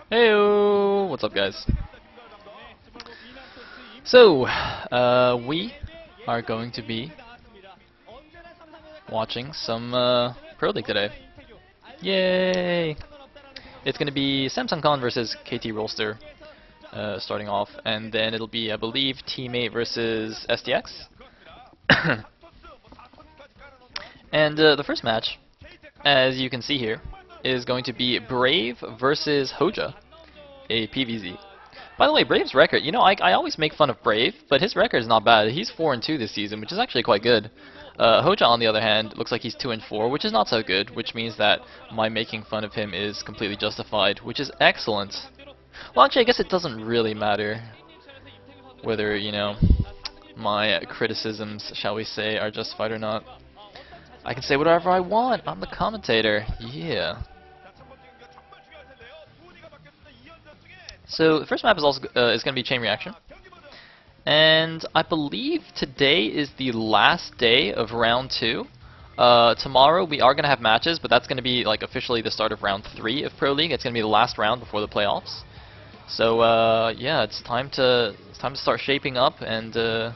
Heyo! What's up, guys? So, we are going to be watching some Pro League today. Yay! It's going to be Samsung Con versus KT Rolster starting off, and then it'll be, I believe, Teammate versus STX. And the first match, as you can see here, is going to be Brave versus HoeJJa, a PVZ. By the way, Brave's record, you know, I always make fun of Brave, but his record is not bad. He's 4-2 this season, which is actually quite good. HoeJJa, on the other hand, looks like he's 2-4, which is not so good, which means that my making fun of him is completely justified, which is excellent. Well, actually, I guess it doesn't really matter whether, you know, my criticisms, shall we say, are justified or not. I can say whatever I want. I'm the commentator. Yeah. So the first map is also is going to be Chain Reaction, and I believe today is the last day of round 2. Tomorrow we are going to have matches, but that's going to be like officially the start of round 3 of Pro League. It's going to be the last round before the playoffs. So yeah, it's time to start shaping up and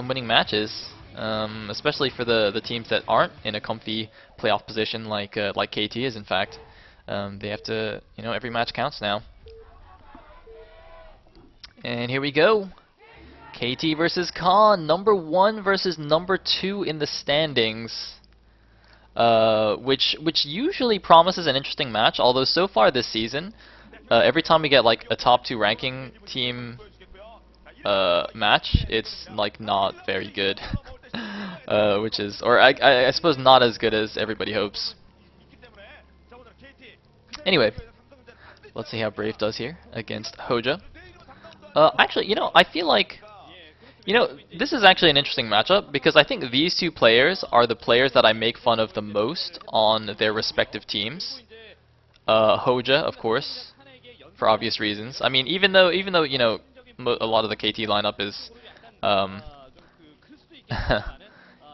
winning matches, especially for the teams that aren't in a comfy playoff position like KT is. In fact, they have to, you know, every match counts now. And here we go. KT versus Con, number 1 versus number 2 in the standings. Which usually promises an interesting match, although so far this season, every time we get like a top 2 ranking team match, it's like not very good. Which is, or I suppose not as good as everybody hopes. Anyway, let's see how Brave does here against HoeJJa. Actually, you know, I feel like, you know, this is actually an interesting matchup because I think these two players are the players that I make fun of the most on their respective teams. HoeJJa, of course, for obvious reasons. I mean, even though you know, a lot of the KT lineup is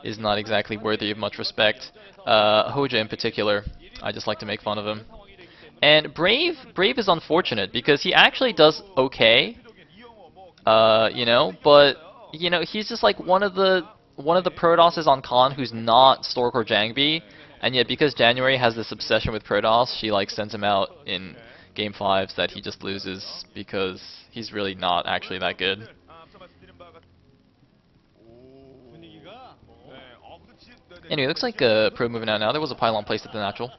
is not exactly worthy of much respect. HoeJJa in particular, I just like to make fun of him. And Brave is unfortunate because he actually does okay. You know, but you know, he's just like one of the Protosses on Con who's not Stork or Jangbi, and yet because January has this obsession with Protoss, she like sends him out in game 5s that he just loses because he's really not actually that good. Anyway, looks like Pro moving out now. There was a pylon placed at the natural,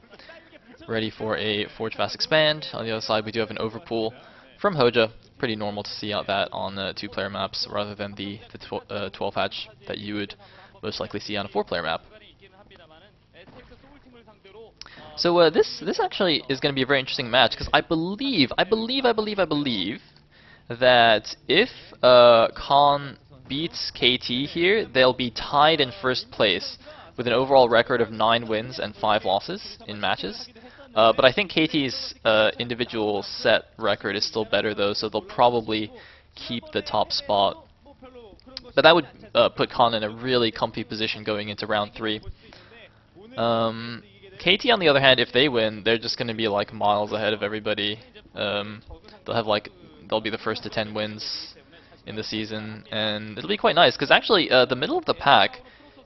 ready for a Forge Fast Expand. On the other side, we do have an overpull from HoeJJa. Pretty normal to see out that on 2-player maps rather than the 12 hatch that you would most likely see on a 4-player map. So this actually is going to be a very interesting match because I believe that if Con beats KT here, they'll be tied in first place with an overall record of 9 wins and 5 losses in matches. But I think KT's individual set record is still better though, so they'll probably keep the top spot. But that would put Con in a really comfy position going into round 3. KT, on the other hand, if they win, they're just going to be like miles ahead of everybody. They'll be the first to 10 wins in the season, and it'll be quite nice because actually the middle of the pack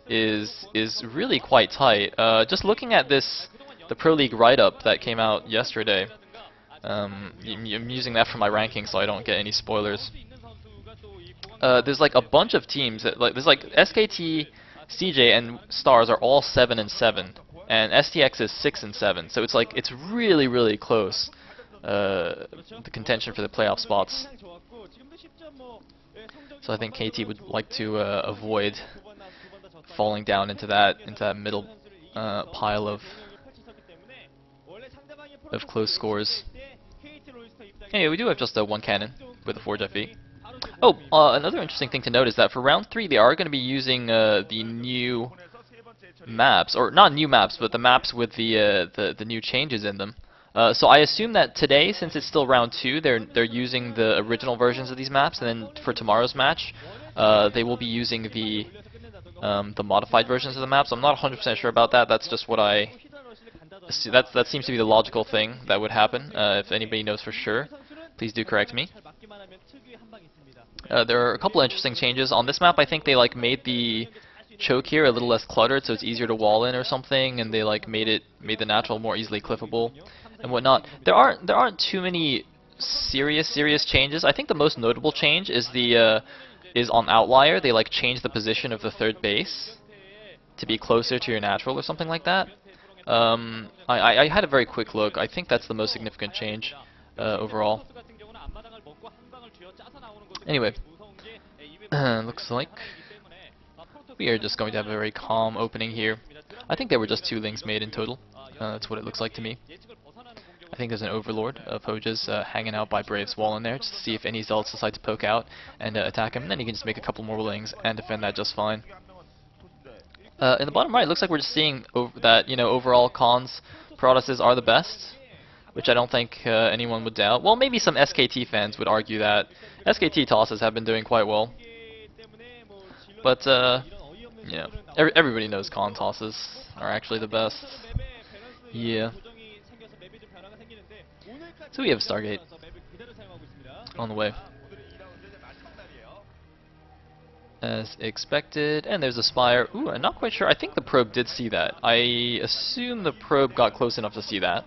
is really quite tight. Just looking at this. The Pro League write-up that came out yesterday. I'm using that for my ranking so I don't get any spoilers. There's like a bunch of teams that there's like SKT, CJ, and Stars are all 7-7, and STX is 6-7. So it's like it's really close. The contention for the playoff spots. So I think KT would like to avoid falling down into that middle pile of close scores. Anyway, we do have just one cannon with a Forge FE. Oh, another interesting thing to note is that for round 3 they are going to be using the new maps, or not new maps, but the maps with the new changes in them. So I assume that today, since it's still round 2, they're using the original versions of these maps, and then for tomorrow's match, they will be using the modified versions of the maps. I'm not 100% sure about that. That's just what I So that seems to be the logical thing that would happen. If anybody knows for sure, please do correct me. There are a couple of interesting changes on this map. I think they like made the choke here a little less cluttered, so it's easier to wall in or something, and they like made the natural more easily cliffable and whatnot. There aren't too many serious changes. I think the most notable change is is on Outlier. They like changed the position of the third base to be closer to your natural or something like that. I had a very quick look. I think that's the most significant change overall. Anyway, looks like we are just going to have a very calm opening here. I think there were just 2 links made in total. That's what it looks like to me. I think there's an Overlord of HoeJJa's hanging out by Brave's wall in there, just to see if any Zealots decide to poke out and attack him. And then he can just make a couple more lings and defend that just fine. In the bottom right, it looks like we're just seeing that, you know, overall Khan's Protosses are the best, which I don't think anyone would doubt. Well, maybe some SKT fans would argue that. SKT tosses have been doing quite well. But, yeah, everybody knows Khan tosses are actually the best. Yeah. So we have Stargate on the way, as expected, and there's a Spire. Ooh, I'm not quite sure. I think the probe did see that. I assume the probe got close enough to see that.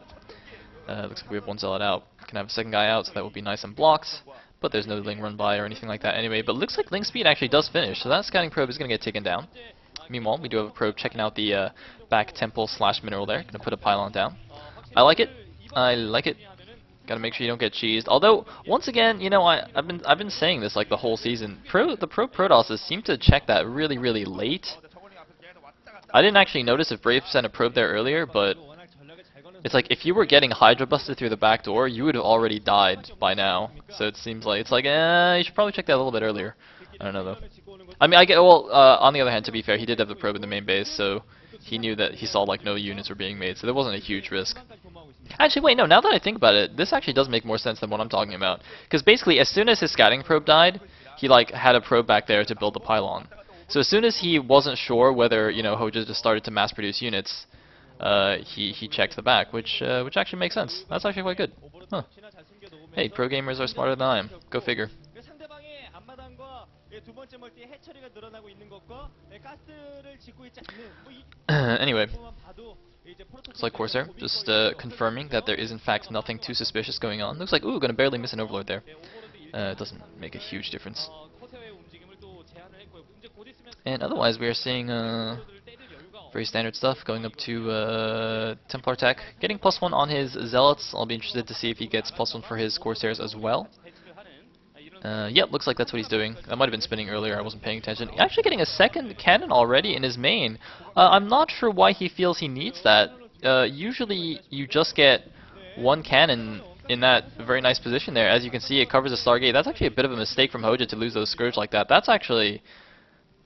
Looks like we have 1 Zealot out. Can have a 2nd guy out, so that will be nice and blocked. But there's no Ling run by or anything like that anyway. But looks like Ling speed actually does finish, so that scouting probe is going to get taken down. Meanwhile, we do have a probe checking out the back temple / mineral there. Going to put a pylon down. I like it. I like it. Gotta make sure you don't get cheesed. Although, once again, you know, I've been saying this like the whole season. The pro Protosses seem to check that really late. I didn't actually notice if Brave sent a probe there earlier, but it's like if you were getting Hydra busted through the back door, you would have already died by now. So it seems like you should probably check that a little bit earlier. I don't know though. I mean, on the other hand, to be fair, he did have the probe in the main base, so he knew that he saw like no units were being made, so there wasn't a huge risk. Actually, wait, no, now that I think about it, this actually does make more sense than what I'm talking about. Because basically, as soon as his scouting probe died, he like had a probe back there to build the pylon. So as soon as he wasn't sure whether, you know, HoeJJa just started to mass produce units, he checked the back, which actually makes sense. That's actually quite good. Huh. Hey, pro gamers are smarter than I am. Go figure. Anyway, it's like Corsair, just confirming that there is in fact nothing too suspicious going on. Looks like, ooh, gonna barely miss an Overlord there. It doesn't make a huge difference. And otherwise, we are seeing very standard stuff, going up to Templar Tech, getting +1 on his Zealots. I'll be interested to see if he gets +1 for his Corsairs as well. Yep, looks like that's what he's doing. That might have been spinning earlier, I wasn't paying attention. Actually getting a 2nd cannon already in his main. I'm not sure why he feels he needs that. Usually you just get 1 cannon in that very nice position there. As you can see, it covers the Stargate. That's actually a bit of a mistake from HoeJJa to lose those Scourge like that.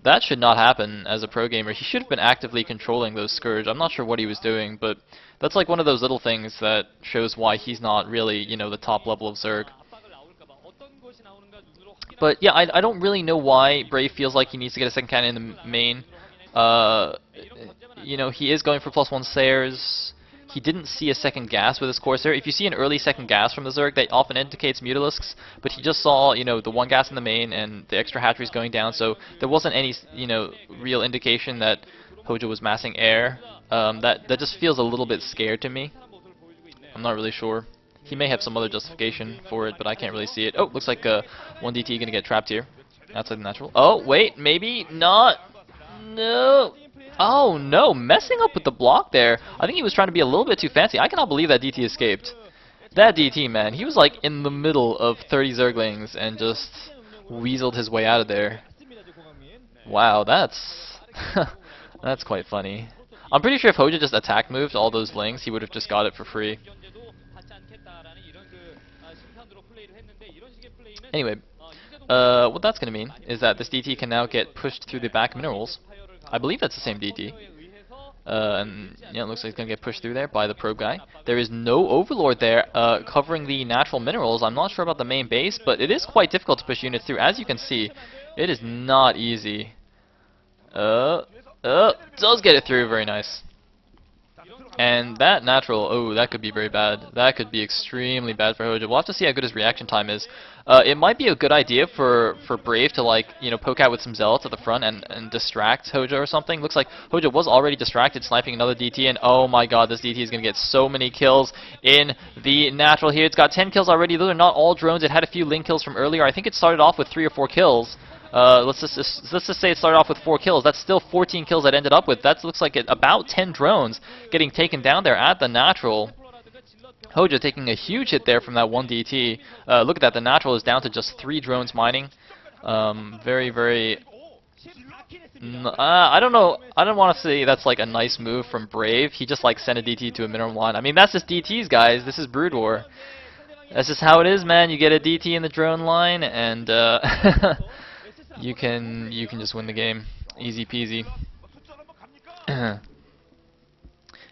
That should not happen as a pro gamer. He should have been actively controlling those Scourge. I'm not sure what he was doing, but that's like one of those little things that shows why he's not really, you know, the top level of Zerg. But yeah, I don't really know why Brave feels like he needs to get a 2nd cannon in the main. You know, he is going for +1 Sayers. He didn't see a 2nd gas with his Corsair. If you see an early 2nd gas from the Zerg, that often indicates Mutalisks, but he just saw, you know, the 1 gas in the main and the extra hatcheries going down, so there wasn't any, you know, real indication that HoeJJa was massing air. That just feels a little bit scared to me. I'm not really sure. He may have some other justification for it, but I can't really see it. Oh, looks like 1 DT gonna get trapped here. Outside the natural. Oh, wait, maybe not. No. Oh, no, messing up with the block there. I think he was trying to be a little bit too fancy. I cannot believe that DT escaped. That DT, man, he was like in the middle of 30 Zerglings and just weaseled his way out of there. Wow, that's that's quite funny. I'm pretty sure if HoeJJa just attack moved all those lings, he would have just got it for free. Anyway, what that's going to mean is that this DT can now get pushed through the back minerals. I believe that's the same DT. And yeah, it looks like it's going to get pushed through there by the probe guy. There is no Overlord there covering the natural minerals. I'm not sure about the main base, but it is quite difficult to push units through. As you can see, it is not easy. Does get it through, very nice. And that natural, oh, that could be very bad. That could be extremely bad for HoeJJa. We'll have to see how good his reaction time is. It might be a good idea for Brave to, like, you know, poke out with some zealots at the front and distract HoeJJa or something. Looks like HoeJJa was already distracted, sniping another DT, and oh my god, this DT is going to get so many kills in the natural here. It's got 10 kills already. Those are not all drones. It had a few link kills from earlier. I think it started off with 3 or 4 kills. Let's just say it started off with 4 kills. That's still 14 kills that ended up with. That looks like about 10 drones getting taken down there at the natural. HoeJJa taking a huge hit there from that one DT. Look at that. The natural is down to just 3 drones mining. Very, very. I don't know. I don't want to say that's like a nice move from Brave. He just like sent a DT to a minimum line. I mean, that's just DTs, guys. This is Brood War. That's just how it is, man. You get a DT in the drone line, and you can just win the game, easy peasy.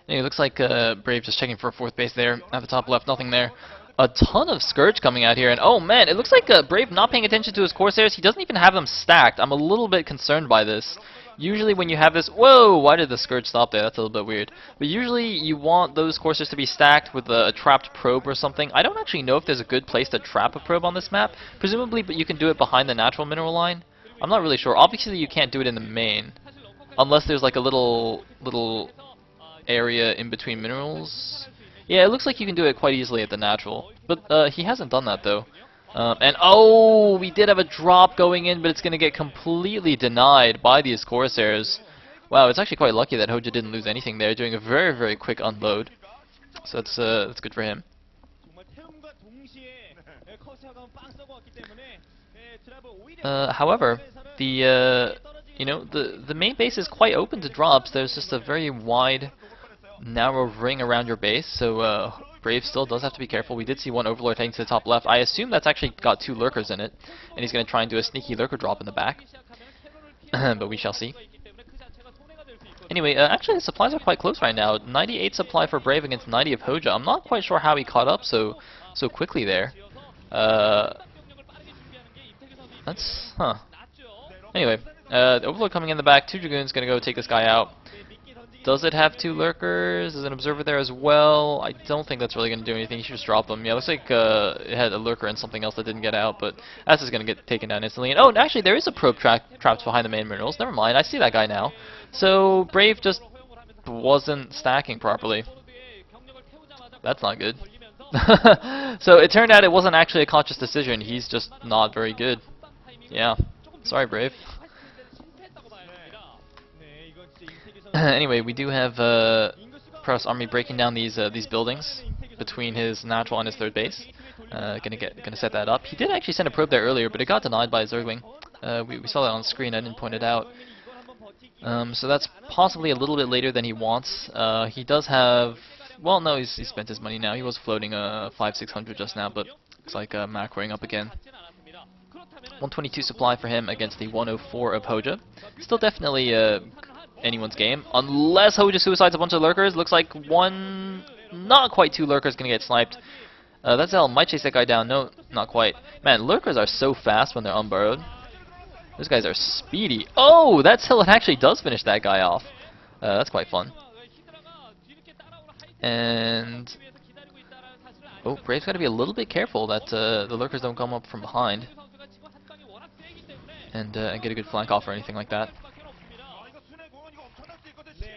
Anyway, looks like Brave just checking for a 4th base there at the top left. Nothing there. A ton of Scourge coming out here, and oh man, it looks like Brave not paying attention to his Corsairs. He doesn't even have them stacked. I'm a little bit concerned by this. Usually when you have this, whoa, why did the Scourge stop there? That's a little bit weird. But usually you want those Corsairs to be stacked with a trapped probe or something. I don't actually know if there's a good place to trap a probe on this map. Presumably, but you can do it behind the natural mineral line. I'm not really sure. Obviously you can't do it in the main, unless there's like a little area in between minerals. Yeah, it looks like you can do it quite easily at the natural, but he hasn't done that though. And oh, we did have a drop going in, but it's going to get completely denied by these Corsairs. Wow, it's actually quite lucky that HoeJJa didn't lose anything there, doing a very, very quick unload. So that's good for him. However, the main base is quite open to drops. There's just a very wide, narrow ring around your base, so Brave still does have to be careful. We did see one Overlord heading to the top left. I assume that's actually got 2 lurkers in it, and he's going to try and do a sneaky lurker drop in the back. But we shall see. Anyway, actually the supplies are quite close right now. 98 supply for Brave against 90 of HoeJJa. I'm not quite sure how he caught up so quickly there. Anyway, the Overlord coming in the back. 2 Dragoons going to go take this guy out. Does it have 2 lurkers? There's an observer there as well. I don't think that's really going to do anything. He should just drop them. Yeah, looks like it had a lurker and something else that didn't get out, but that's just going to get taken down instantly. And oh, and actually there is a probe trapped behind the main minerals. Never mind, I see that guy now. So Brave just wasn't stacking properly. That's not good. So it turned out it wasn't actually a conscious decision. He's just not very good. Yeah, sorry Brave. Anyway, we do have Protoss Army breaking down these buildings between his natural and his 3rd base. Gonna set that up. He did actually send a probe there earlier, but it got denied by Zergwing. We saw that on screen. I didn't point it out. So that's possibly a little bit later than he wants. He does have. Well, no, he spent his money now. He was floating 5-600 just now, but looks like macroing up again. 122 supply for him against the 104 of HoeJJa. Still definitely anyone's game, unless HoeJJa suicides a bunch of lurkers. Looks like one, not quite 2 lurkers gonna get sniped. That Sayle might chase that guy down. No, not quite. Man, lurkers are so fast when they're unburrowed. Those guys are speedy. Oh, that Sayle actually does finish that guy off. That's quite fun. And oh, Brave's got to be a little bit careful that the lurkers don't come up from behind and get a good flank off or anything like that.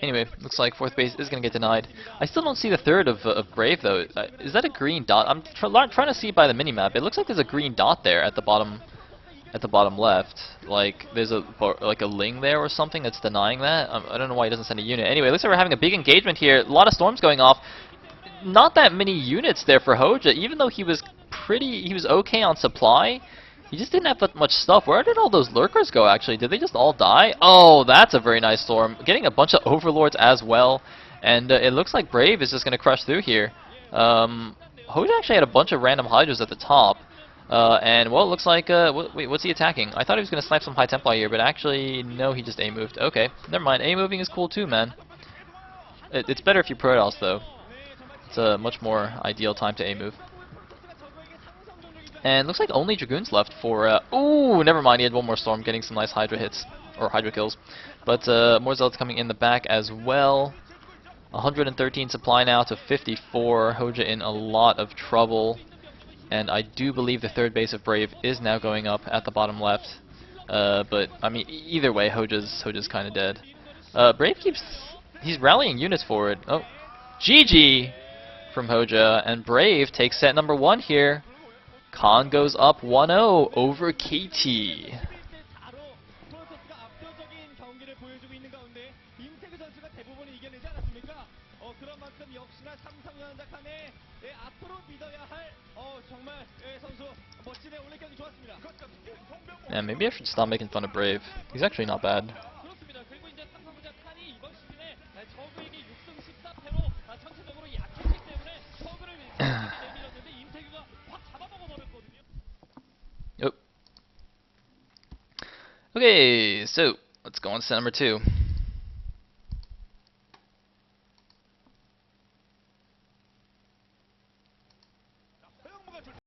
Anyway, looks like 4th base is going to get denied. I still don't see the 3rd of Brave though. Is that a green dot? I'm trying to see by the minimap. It looks like there's a green dot there at the bottom left. Like there's a ling there or something that's denying that. I don't know why he doesn't send a unit. Anyway, looks like we're having a big engagement here. A lot of storms going off. Not that many units there for HoeJJa, even though he was okay on supply. He just didn't have that much stuff. Where did all those lurkers go, actually? Did they just all die? Oh, that's a very nice storm. Getting a bunch of overlords as well. And it looks like Brave is just going to crush through here. HoeJJa actually had a bunch of random hydras at the top. And, well, it looks like... wait, what's he attacking? I thought he was going to snipe some High Templar here, but actually, no, he just A-moved. Okay, never mind. A-moving is cool too, man. It's better if you Protoss, though. It's a much more ideal time to A-move. And looks like only Dragoons left for... ooh, never mind, he had one more storm, getting some nice Hydra hits. Or Hydra kills. But more Zealots coming in the back as well. 113 supply now to 54. HoeJJa in a lot of trouble. And I do believe the third base of Brave is now going up at the bottom left. But, I mean, either way, HoeJJa's kind of dead. Brave he's rallying units forward. Oh, GG from HoeJJa. And Brave takes set number 1 here. Khan goes up 1-0 over KT. Yeah, maybe I should stop making fun of Brave. He's actually not bad. Oh. Okay, so let's go on to set number 2.